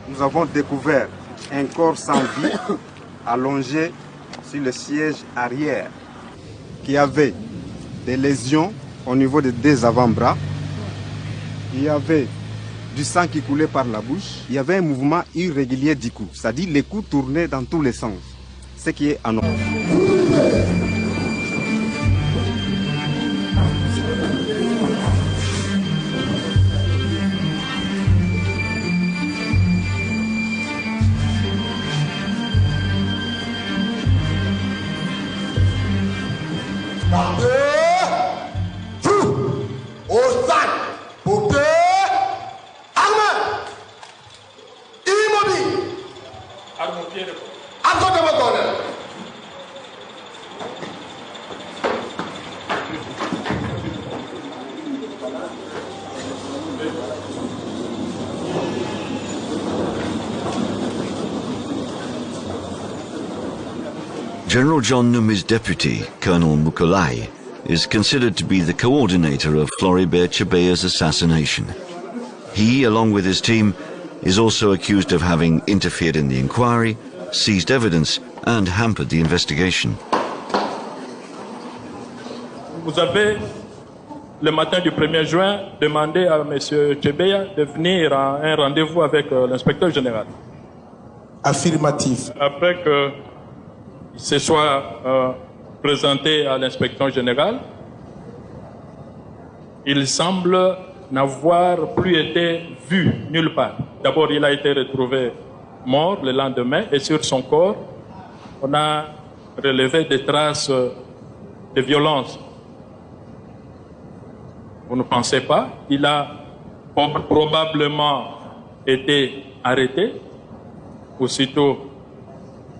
nous avons découvert un corps sans vie allongé sur le siège arrière qui avait des lésions au niveau des deux avant-bras. Il y avait du sang qui coulait par la bouche. Il y avait un mouvement irrégulier du cou, c'est-à-dire les coups tournaient dans tous les sens, ce qui est anormal. General John Numi's deputy, Colonel Mukolai, is considered to be the coordinator of Floribert Chebeya's assassination. He, along with his team, is also accused of having interfered in the inquiry, seized evidence, and hampered the investigation. Vous avez, le matin du 1er juin, demandé à M. Chebeya de venir à un rendez-vous avec l'inspecteur général. Affirmatif. Après qu'il se soit présenté à l'inspecteur général, il semble n'avoir plus été vu nulle part. D'abord, il a été retrouvé mort le lendemain et sur son corps, on a relevé des traces de violence. Vous ne pensez pas? Il a probablement été arrêté aussitôt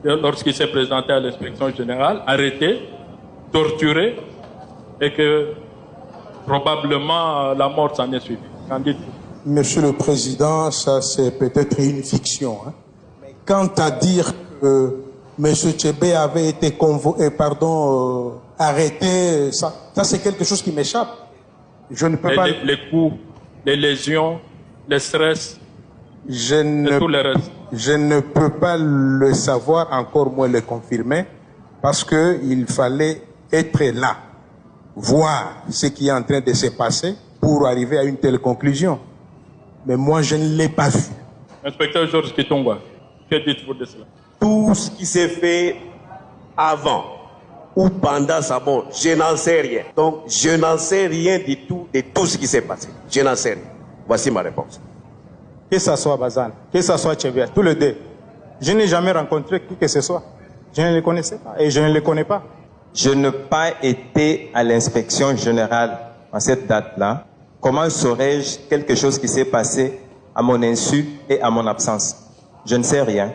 lorsqu'il s'est présenté à l'inspection générale, arrêté, torturé et que probablement la mort s'en est suivie. Qu'en dites-vous? Monsieur le Président, ça c'est peut-être une fiction. Hein? Mais quant à dire que M. Chebeya avait été arrêté, ça c'est quelque chose qui m'échappe. Je ne peux pas... Les coups, les lésions, le stress, et tout le reste. Je ne peux pas le savoir, encore moins le confirmer, parce qu'il fallait être là, voir ce qui est en train de se passer pour arriver à une telle conclusion. Mais moi, je ne l'ai pas vu. Inspecteur Georges Kitongwa, que dites-vous de cela? Tout ce qui s'est fait avant ou pendant sa mort, je n'en sais rien. Donc, je n'en sais rien du tout de tout ce qui s'est passé. Je n'en sais rien. Voici ma réponse. Que ce soit Bazan, que ce soit Chebeya, tous les deux. Je n'ai jamais rencontré qui que ce soit. Je ne les connaissais pas et je ne les connais pas. Je n'ai pas été à l'inspection générale en cette date-là. Comment saurais-je quelque chose qui s'est passé à mon insu et à mon absence? Je ne sais rien.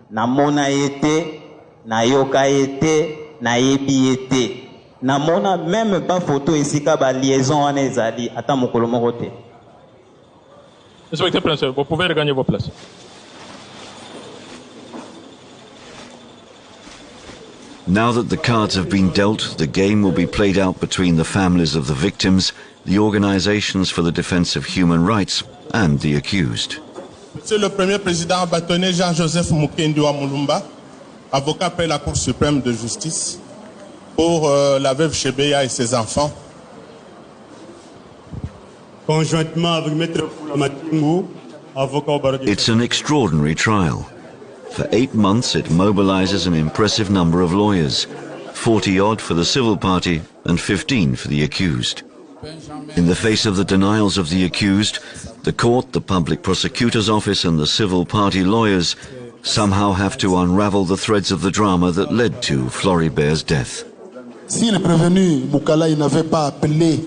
Namona été, nayoka été, nayebi été. Namona même pas photo ici ba liaison en ezali ata mokolo moko te. Inspecteur Prince, vous pouvez regagner vos places. Now that the cards have been dealt, the game will be played out between the families of the victims, the organizations for the defense of human rights, and the accused. Monsieur le Premier Président bâtonnier Jean-Joseph Mukendu Mulumba, avocat près la Cour suprême de justice, pour la veuve Chebeya et ses enfants. Conjointement avec Maître Matingu, avocat au barreau. It's an extraordinary trial. For 8 months, it mobilizes an impressive number of lawyers, 40-odd for the civil party and 15 for the accused. In the face of the denials of the accused, the court, the public prosecutor's office and the civil party lawyers somehow have to unravel the threads of the drama that led to Floribert's death. Si le prévenu Mukolai n'avait pas appelé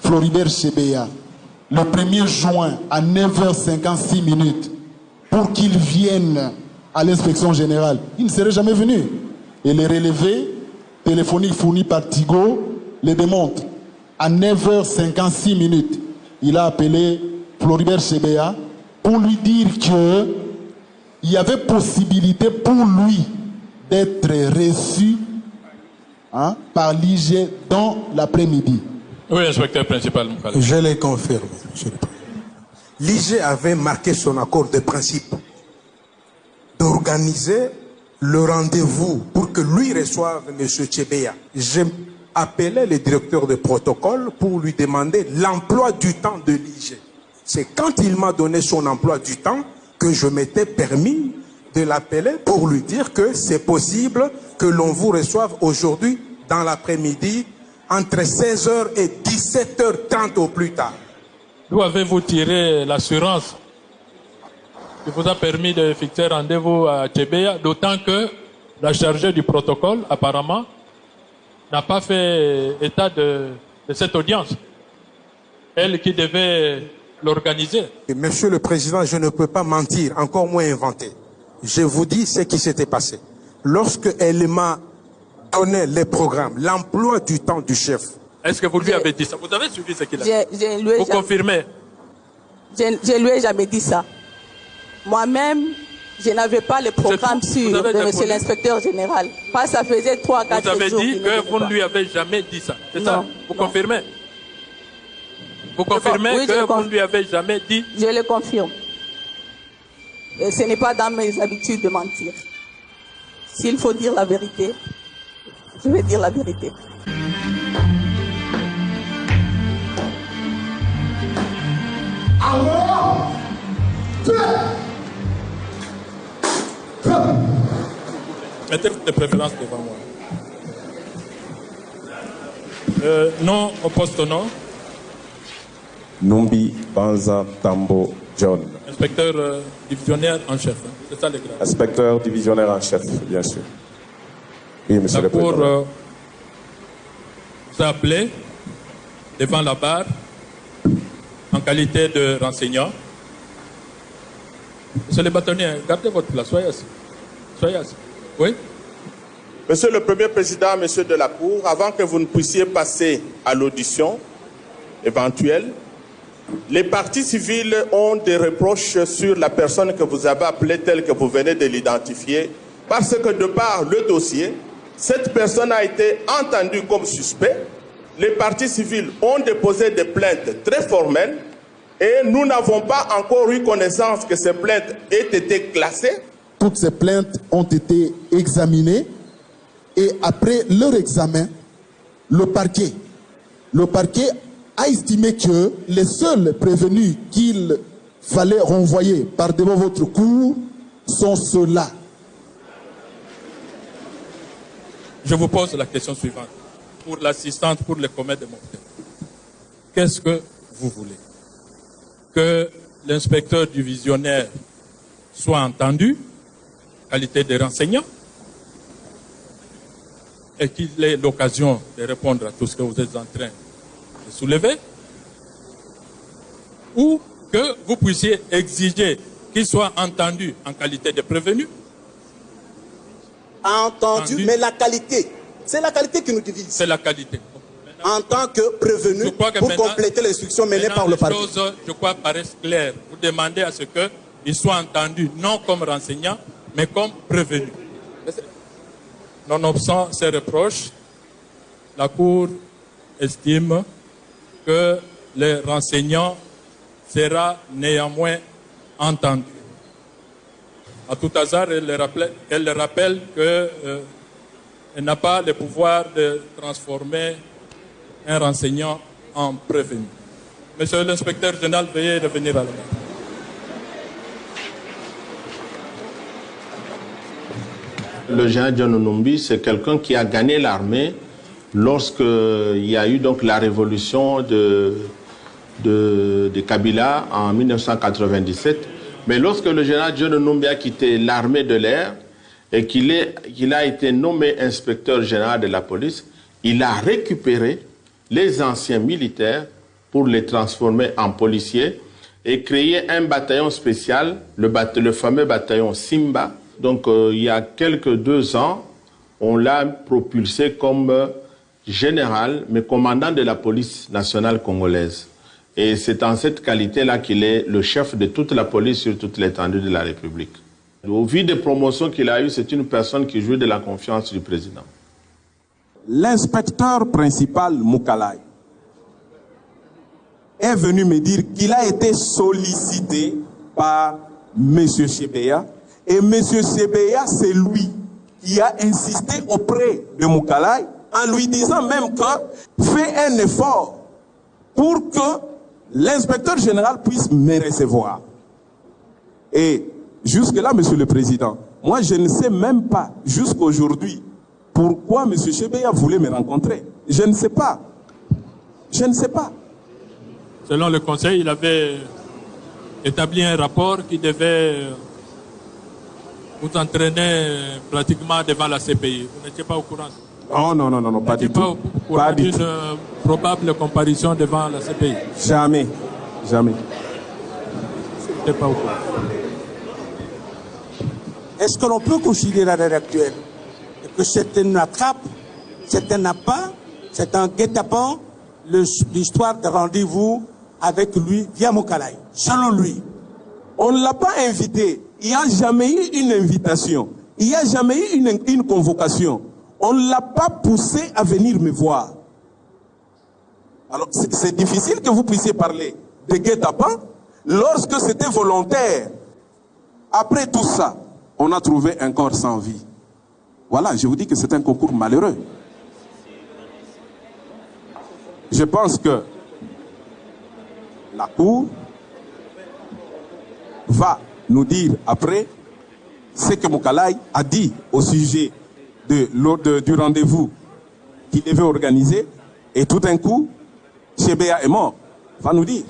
Floribert Chebeya le 1er juin à 9h56 pour qu'il vienne à l'inspection générale, il ne serait jamais venu. Et les relevés téléphoniques fournis par Tigo les démontrent. À 9h56, il a appelé Floribert Chebeya pour lui dire qu'il y avait possibilité pour lui d'être reçu par l'IG dans l'après-midi. Oui, inspecteur principal. Je l'ai confirmé. l'IG avait marqué son accord de principe d'organiser le rendez-vous pour que lui reçoive M. Chebeya. J'ai appelé le directeur de protocole pour lui demander l'emploi du temps de l'IG. C'est quand il m'a donné son emploi du temps que je m'étais permis de l'appeler pour lui dire que c'est possible que l'on vous reçoive aujourd'hui dans l'après-midi entre 16h et 17h30 au plus tard. D'où avez-vous tiré l'assurance qui vous a permis de fixer rendez-vous à Chebeya, d'autant que la chargée du protocole, apparemment, n'a pas fait état de cette audience. Elle qui devait l'organiser. Monsieur le Président, je ne peux pas mentir, encore moins inventer. Je vous dis ce qui s'était passé. Lorsque elle m'a donné les programmes, l'emploi du temps du chef. Est-ce que vous lui avez dit ça? Vous avez suivi ce qu'il a dit? Vous jamais, confirmez? Je lui ai jamais dit ça. Moi-même, je n'avais pas le programme sûr de monsieur l'inspecteur général. Pas ça faisait 3-4 jours. Vous avez dit que vous ne lui avez jamais dit ça. C'est ça? Vous confirmez? Vous confirmez oui, que vous ne lui avez jamais dit? Je le confirme. Et ce n'est pas dans mes habitudes de mentir. S'il faut dire la vérité, je vais dire la vérité. Alors, mettez de préférence devant moi. Non au poste non. Numbi Banza Tambo John. Inspecteur divisionnaire en chef. C'est ça les grades. Inspecteur divisionnaire en chef, bien sûr. Oui, monsieur le Président. La Cour vous a appelé devant la barre en qualité de renseignant. Monsieur le bâtonnier, gardez votre place, soyez assis. Soyez assis. Oui? Monsieur le Premier Président, Monsieur de la Cour, avant que vous ne puissiez passer à l'audition éventuelle, les parties civiles ont des reproches sur la personne que vous avez appelée telle que vous venez de l'identifier, parce que de par le dossier, cette personne a été entendue comme suspect. Les parties civiles ont déposé des plaintes très formelles et nous n'avons pas encore eu connaissance que ces plaintes aient été classées. Toutes ces plaintes ont été examinées et après leur examen, le parquet a estimé que les seuls prévenus qu'il fallait renvoyer par devant votre cour sont ceux-là. Je vous pose la question suivante. Pour l'assistante, pour le commettre de mortel. Qu'est-ce que vous voulez? Que l'inspecteur divisionnaire soit entendu, qualité de renseignant, et qu'il ait l'occasion de répondre à tout ce que vous êtes en train de soulever, ou que vous puissiez exiger qu'il soit entendu en qualité de prévenu. Entendu, mais la qualité, c'est la qualité qui nous divise. C'est la qualité. En tant que prévenu, pour compléter l'instruction menée par le parquet. Les choses, je crois, paraissent claires. Vous demandez à ce qu'il soit entendu, non comme renseignant, mais comme prévenu. Nonobstant ces reproches, la Cour estime que le renseignant sera néanmoins entendu. À tout hasard, elle rappelle qu'elle n'a pas le pouvoir de transformer un renseignant en prévenu. Monsieur l'inspecteur général, veuillez revenir à la main. Le général John Numbi, c'est quelqu'un qui a gagné l'armée lorsqu'il y a eu donc la révolution de Kabila en 1997. Mais lorsque le général John Numbi a quitté l'armée de l'air et qu'il a été nommé inspecteur général de la police, il a récupéré les anciens militaires pour les transformer en policiers et créer un bataillon spécial, le fameux bataillon Simba. Donc il y a quelques 2 ans, on l'a propulsé comme général, mais commandant de la police nationale congolaise. Et c'est en cette qualité-là qu'il est le chef de toute la police sur toute l'étendue de la République. Au vu des promotions qu'il a eues, c'est une personne qui joue de la confiance du président. L'inspecteur principal Moukalai est venu me dire qu'il a été sollicité par M. Chebeya. Et M. Chebeya, c'est lui qui a insisté auprès de Moukalay en lui disant même que fait un effort pour que l'inspecteur général puisse me recevoir. Et jusque-là, Monsieur le Président, moi je ne sais même pas jusqu'aujourd'hui pourquoi M. Chebeya voulait me rencontrer. Je ne sais pas. Je ne sais pas. Selon le Conseil, il avait établi un rapport qui devait vous entraîner pratiquement devant la CPI. Vous n'étiez pas au courant? Oh non, pas du tout. Vous n'étiez pas au courant d'une probable comparution devant la CPI? Jamais. Jamais. Vous n'étiez pas au courant. Est-ce que l'on peut considérer à l'heure actuelle que c'est une attrape, c'est un appât, c'est un guet-apens, l'histoire de rendez-vous avec lui via Moukalay, selon lui? On ne l'a pas invité. Il n'y a jamais eu une invitation. Il n'y a jamais eu une convocation. On ne l'a pas poussé à venir me voir. Alors, c'est difficile que vous puissiez parler de guet-apens lorsque c'était volontaire. Après tout ça, on a trouvé un corps sans vie. Voilà, je vous dis que c'est un concours malheureux. Je pense que la Cour va nous dire après ce que Moukalay a dit au sujet du rendez-vous qu'il devait organiser, et tout d'un coup, Chebeya est mort. Va nous dire.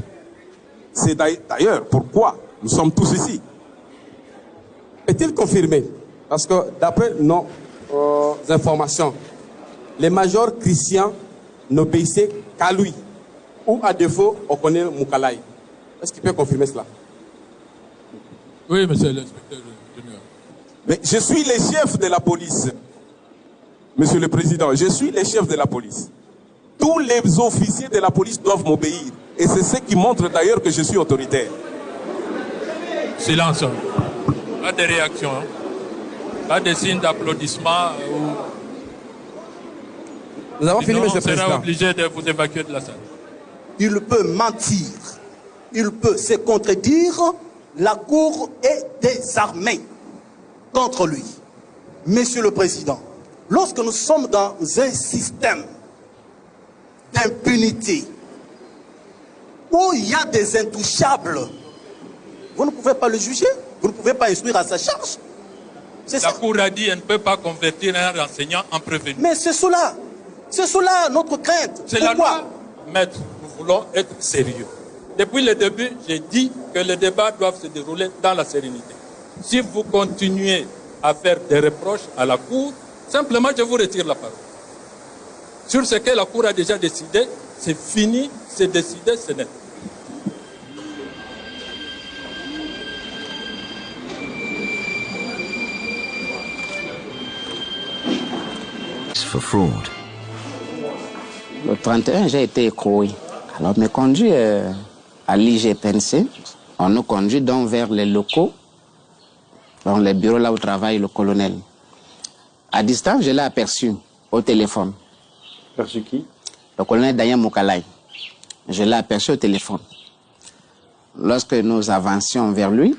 C'est d'ailleurs pourquoi nous sommes tous ici. Est-il confirmé? Parce que d'après nos informations, les majors Christian n'obéissaient qu'à lui. Ou à défaut, on connaît Moukalay. Est-ce qu'il peut confirmer cela? Oui, monsieur l'inspecteur. Mais je suis le chef de la police. Monsieur le Président, je suis le chef de la police. Tous les officiers de la police doivent m'obéir. Et c'est ce qui montre d'ailleurs que je suis autoritaire. Silence. Pas de réaction. Pas de signe d'applaudissement. Nous avons fini, monsieur le Président. On sera obligé de vous évacuer de la salle. Il peut mentir. Il peut se contredire. La Cour est désarmée contre lui. Monsieur le Président, lorsque nous sommes dans un système d'impunité où il y a des intouchables, vous ne pouvez pas le juger, vous ne pouvez pas instruire à sa charge. La Cour a dit qu'elle ne peut pas convertir un enseignant en prévenu. Mais c'est cela notre crainte. C'est la loi. Maître, nous voulons être sérieux. Depuis le début, j'ai dit que les débats doivent se dérouler dans la sérénité. Si vous continuez à faire des reproches à la Cour, simplement je vous retire la parole. Sur ce que la Cour a déjà décidé, c'est fini, c'est décidé, c'est net. For fraud. Le 31, j'ai été écroué. Alors, on me conduit à l'IGPNC. On nous conduit donc vers les locaux, dans les bureaux là où travaille le colonel. À distance, je l'ai aperçu au téléphone. Aperçu qui? Le colonel Daniel Moukalay. Je l'ai aperçu au téléphone. Lorsque nous avancions vers lui,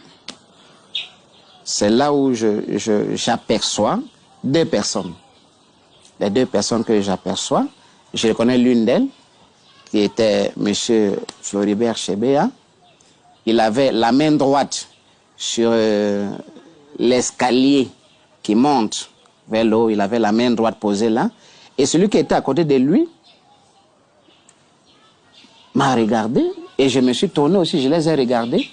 c'est là où j'aperçois deux personnes. Les deux personnes que j'aperçois, je reconnais l'une d'elles, qui était M. Floribert Chebeya. Il avait la main droite sur l'escalier qui monte vers le haut. Il avait la main droite posée là. Et celui qui était à côté de lui m'a regardé et je me suis tourné aussi, je les ai regardés.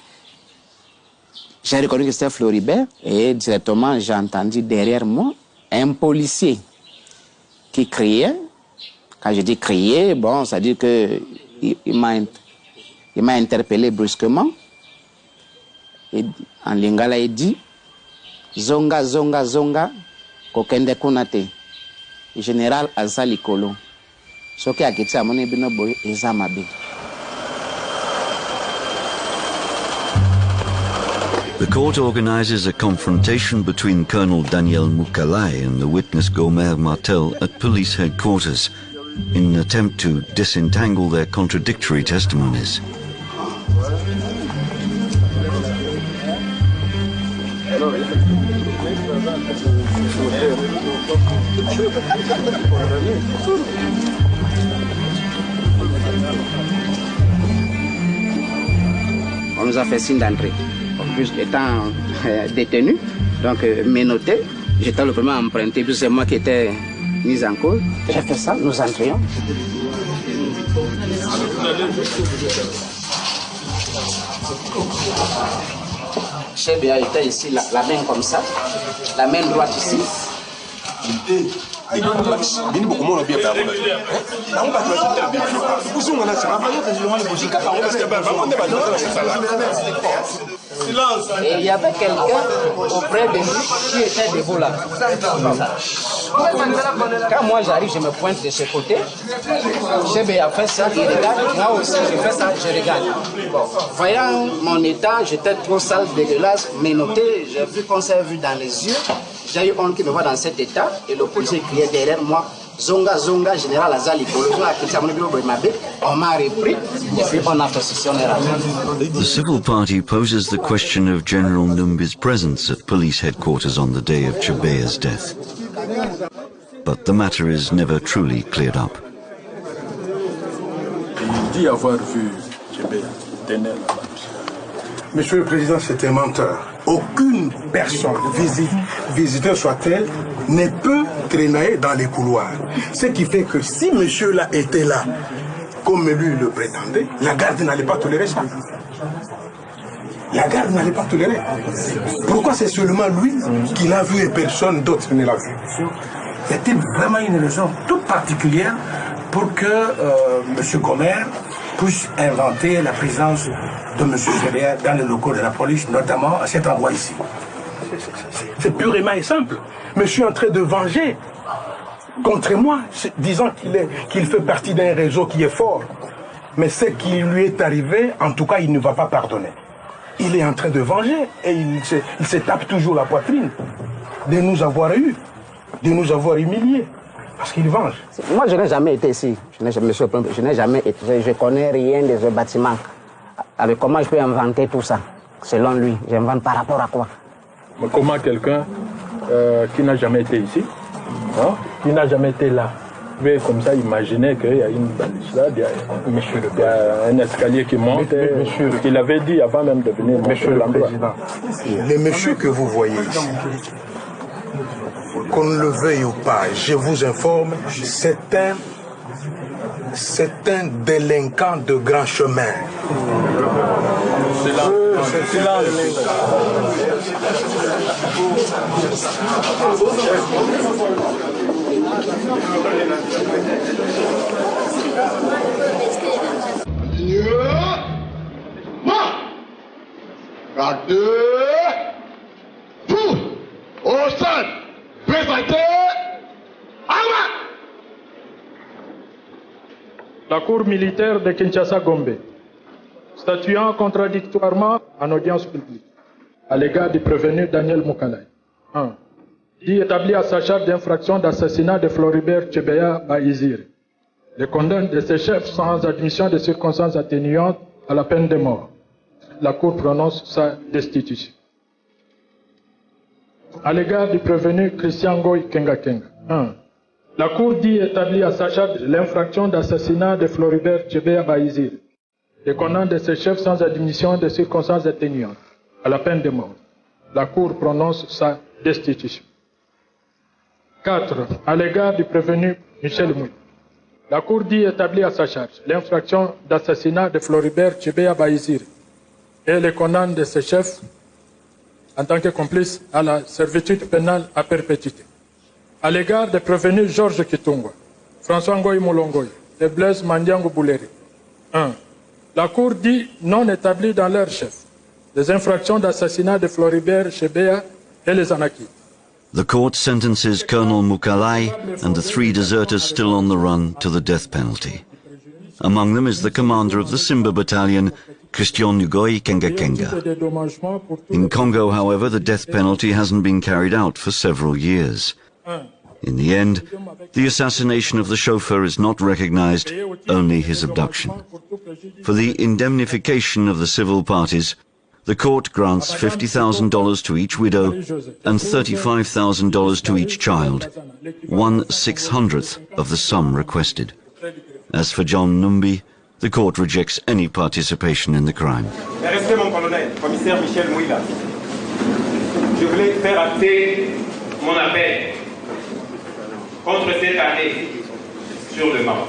J'ai reconnu que c'était Floribert et directement j'ai entendu derrière moi un policier qui criait. Quand je dis crier, bon, ça veut dire qu'il m'a interpellé brusquement. Et en lingala, il dit Zonga, zonga, zonga, kokende kunate. Général Aza Likolo. Soki akiti amone bino boy ezamabe. The court organizes a confrontation between Colonel Daniel Moukalay and the witness Gomer Martel at police headquarters. in an attempt to disentangle their contradictory testimonies. On nous a fait signe d'entrée. Étant détenu, donc menotté, j'étais le premier à emprunter, puis c'est moi qui étais mis en cause. J'ai fait ça, nous entrions. Chebea était ici, la main comme ça, la main droite ici. Et il y avait quelqu'un auprès de lui qui était debout là. Quand moi j'arrive, je me pointe de ce côté. Chebea a fait ça, il regarde. Moi aussi, je fais ça, je regarde. Voyant mon état, j'étais trop sale, dégueulasse, menotté. J'ai vu qu'on s'est vu dans les yeux. J'ai eu honte qui me voit dans cet état et le policier criait derrière moi, Zonga, Zonga, général Azali, on m'a repris et puis on a positionné la main. The civil party poses the question of General Numbi's presence at police headquarters on the day of Chebea's death. But the matter is never truly cleared up. Il dit avoir vu Chebea tenir la lampe. Monsieur le Président, c'est un menteur. Aucune personne, visiteur soit-elle, ne peut traîner dans les couloirs. Ce qui fait que si monsieur-là était là, comme lui le prétendait, la garde n'allait pas tolérer ça. La garde n'allait pas tolérer. Pourquoi c'est seulement lui qui l'a vu et personne d'autre ne l'a vu? Y a-t-il vraiment une raison toute particulière pour que M. Gomer puisse inventer la présence de M. Chebea dans les locaux de la police, notamment à cet endroit ici? C'est purement et simple. Monsieur est en train de venger contre moi, disant qu'il fait partie d'un réseau qui est fort. Mais ce qui lui est arrivé, en tout cas, il ne va pas pardonner. Il est en train de venger et il se tape toujours la poitrine de nous avoir eu, de nous avoir humiliés. Parce qu'il venge. Moi, je n'ai jamais été ici. Je n'ai jamais été. Je ne connais rien de ce bâtiment. Avec comment je peux inventer tout ça? Selon lui, j'invente par rapport à quoi? Mais comment quelqu'un qui n'a jamais été ici, hein, qui n'a jamais été là, peut comme ça imaginer qu'il y a une balustrade, il y a un escalier qui monte. Il avait dit avant même de venir montrer l'endroit. Le monsieur que vous voyez ici, qu'on le veuille ou pas, je vous informe, c'est un délinquant de grand chemin. Au stade, présentez la Cour militaire de Kinshasa-Gombe, statuant contradictoirement en audience publique à l'égard du prévenu Daniel Mukalai. 1. Dit établi à sa charge d'infraction d'assassinat de Floribert Chebea Baïzir. Le condamne de ses chefs sans admission de circonstances atténuantes à la peine de mort. La Cour prononce sa destitution. À l'égard du prévenu Christian Ngoy Kenga. 1. La Cour dit établie à sa charge l'infraction d'assassinat de Floribert Chebea Baïzir. Le condamne de ses chefs sans admission de circonstances atténuantes à la peine de mort. La Cour prononce sa destitution. 4. À l'égard du prévenu Michel Mouy. La Cour dit établie à sa charge l'infraction d'assassinat de Floribert Chebea Baïzir et le condamne de ses chefs en tant que complice à la servitude pénale à perpétuité. À l'égard des prévenus Georges Kitungwa, François Ngoy Molongoy et Blaise Mandiango Bouleri. 1. La Cour dit non établie dans leur chef les infractions d'assassinat de Floribert Chebea et les Anaki. The court sentences Colonel Mukalai and the 3 deserters still on the run to the death penalty. Among them is the commander of the Simba battalion, Christian Ngoy Kenga. In Congo, however, the death penalty hasn't been carried out for several years. In the end, the assassination of the chauffeur is not recognized, only his abduction. For the indemnification of the civil parties, the court grants $50,000 to each widow and $35,000 to each child, 1/600th of the sum requested. As for John Numbi, the court rejects any participation in the crime. Respect, mon colonel, commissaire Michel Mouila. Je voulais faire acter mon appel contre cette année sur le Maroc.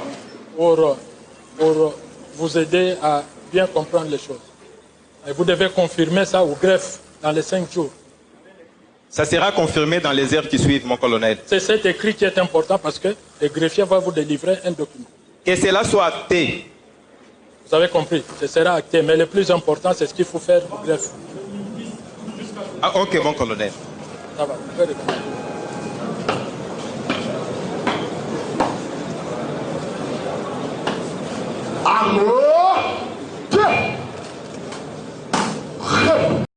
Pour vous aider à bien comprendre les choses. Et vous devez confirmer ça au greffe dans les 5 jours. Ça sera confirmé dans les heures qui suivent, mon colonel. C'est cet écrit qui est important parce que le greffier va vous délivrer un document. Que cela soit acté. Vous avez compris, ce sera acté, mais le plus important, c'est ce qu'il faut faire au greffe. Ah, ok, mon colonel. Ça va, vous pouvez regarder. Amour.